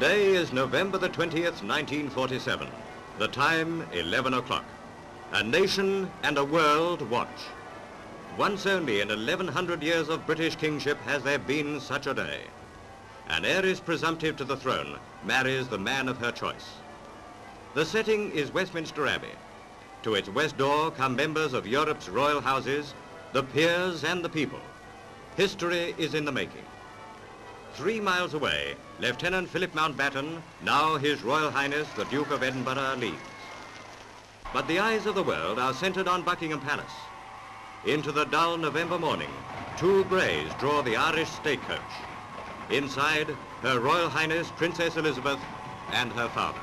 day is November the 20th, 1947. The time, 11 o'clock. A nation and a world watch. Once only in 1100 years of British kingship has there been such a day. An heiress presumptive to the throne marries the man of her choice. The setting is Westminster Abbey. To its west door come members of Europe's royal houses, the peers and the people. History is in the making. 3 miles away, Lieutenant Philip Mountbatten, now His Royal Highness the Duke of Edinburgh, leaves. But the eyes of the world are centered on Buckingham Palace. Into the dull November morning, 2 greys draw the Irish stagecoach. Inside, Her Royal Highness Princess Elizabeth and her father.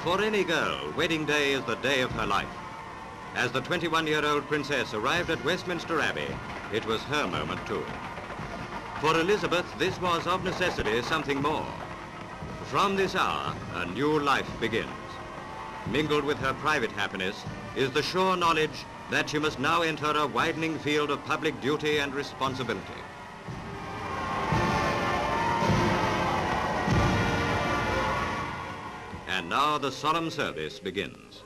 For any girl, wedding day is the day of her life. As the 21-year-old princess arrived at Westminster Abbey, it was her moment too. For Elizabeth, this was of necessity something more. From this hour, a new life begins. Mingled with her private happiness is the sure knowledge that she must now enter a widening field of public duty and responsibility. And now the solemn service begins.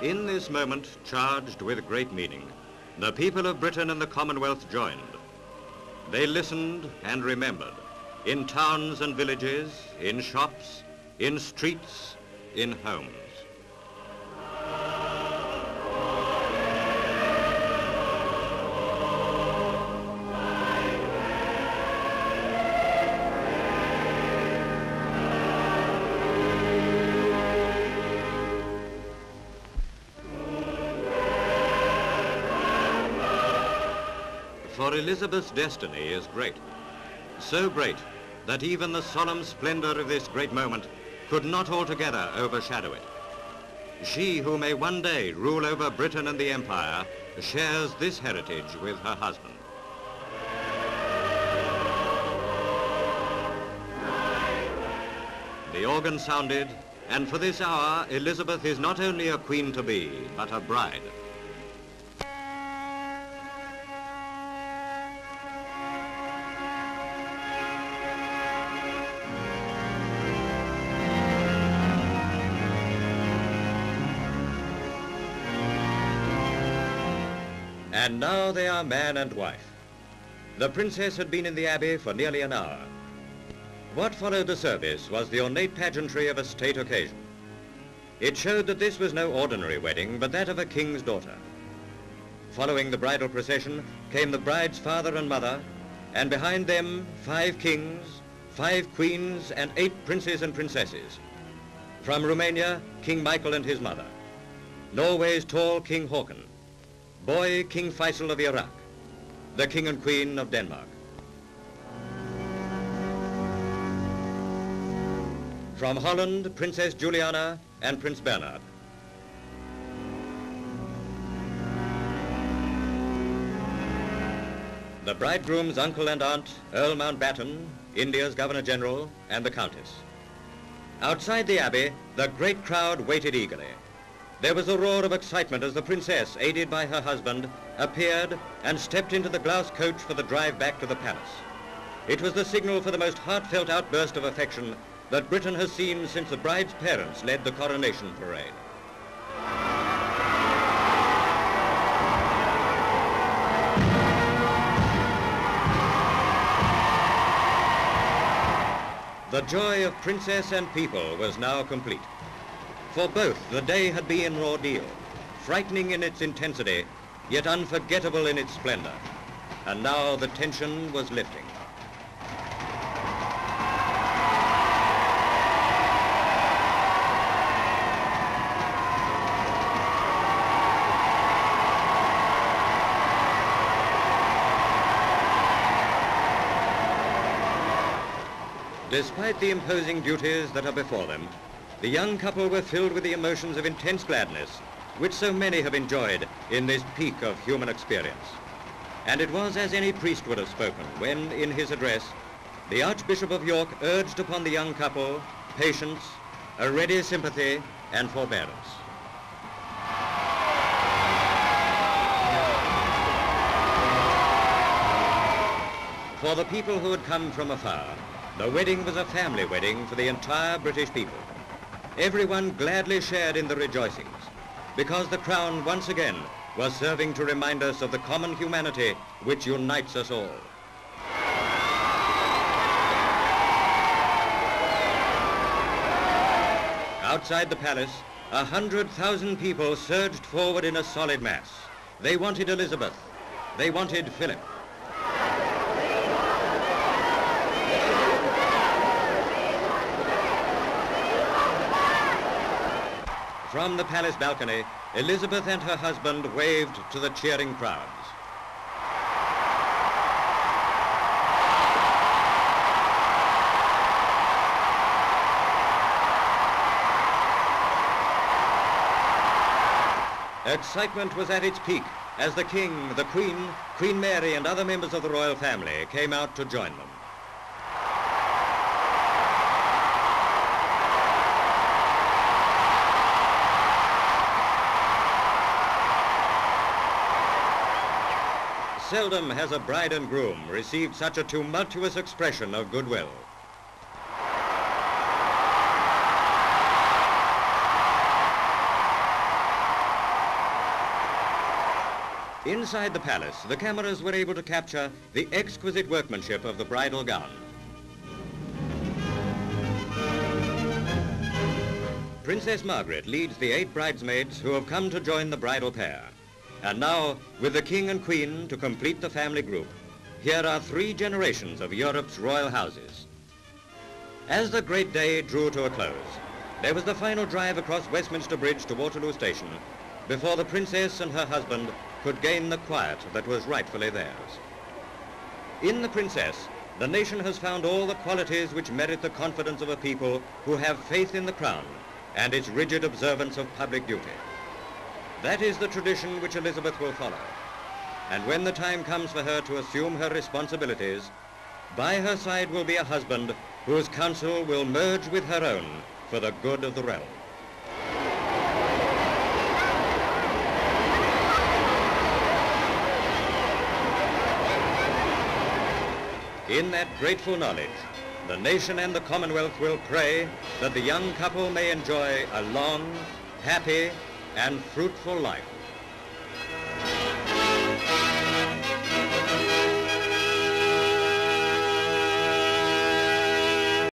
In this moment, charged with great meaning, the people of Britain and the Commonwealth joined. They listened and remembered, in towns and villages, in shops, in streets, in homes. For Elizabeth's destiny is great, so great that even the solemn splendor of this great moment could not altogether overshadow it. She who may one day rule over Britain and the Empire shares this heritage with her husband. The organ sounded, and for this hour, Elizabeth is not only a queen-to-be, but a bride. And now they are man and wife. The princess had been in the Abbey for nearly an hour. What followed the service was the ornate pageantry of a state occasion. It showed that this was no ordinary wedding, but that of a king's daughter. Following the bridal procession came the bride's father and mother, and behind them 5 kings, 5 queens, and 8 princes and princesses. From Romania, King Michael and his mother. Norway's tall King Haakon. Boy King Faisal of Iraq, the King and Queen of Denmark. From Holland, Princess Juliana and Prince Bernhard. The bridegroom's uncle and aunt, Earl Mountbatten, India's Governor-General, and the Countess. Outside the Abbey, the great crowd waited eagerly. There was a roar of excitement as the princess, aided by her husband, appeared and stepped into the glass coach for the drive back to the palace. It was the signal for the most heartfelt outburst of affection that Britain has seen since the bride's parents led the coronation parade. The joy of princess and people was now complete. For both, the day had been an ordeal, frightening in its intensity, yet unforgettable in its splendor. And now the tension was lifting. Despite the imposing duties that are before them, the young couple were filled with the emotions of intense gladness, which so many have enjoyed in this peak of human experience. And it was as any priest would have spoken when, in his address, the Archbishop of York urged upon the young couple patience, a ready sympathy, and forbearance. For the people who had come from afar, the wedding was a family wedding for the entire British people. Everyone gladly shared in the rejoicings, because the Crown once again was serving to remind us of the common humanity which unites us all. Outside the palace, 100,000 people surged forward in a solid mass. They wanted Elizabeth. They wanted Philip. From the palace balcony, Elizabeth and her husband waved to the cheering crowds. Excitement was at its peak as the King, the Queen, Queen Mary and other members of the royal family came out to join them. Seldom has a bride and groom received such a tumultuous expression of goodwill. Inside the palace, the cameras were able to capture the exquisite workmanship of the bridal gown. Princess Margaret leads the 8 bridesmaids who have come to join the bridal pair. And now, with the King and Queen to complete the family group, here are 3 generations of Europe's royal houses. As the great day drew to a close, there was the final drive across Westminster Bridge to Waterloo Station before the princess and her husband could gain the quiet that was rightfully theirs. In the princess, the nation has found all the qualities which merit the confidence of a people who have faith in the crown and its rigid observance of public duty. That is the tradition which Elizabeth will follow. And when the time comes for her to assume her responsibilities, by her side will be a husband whose counsel will merge with her own for the good of the realm. In that grateful knowledge, the nation and the Commonwealth will pray that the young couple may enjoy a long, happy, and fruitful life.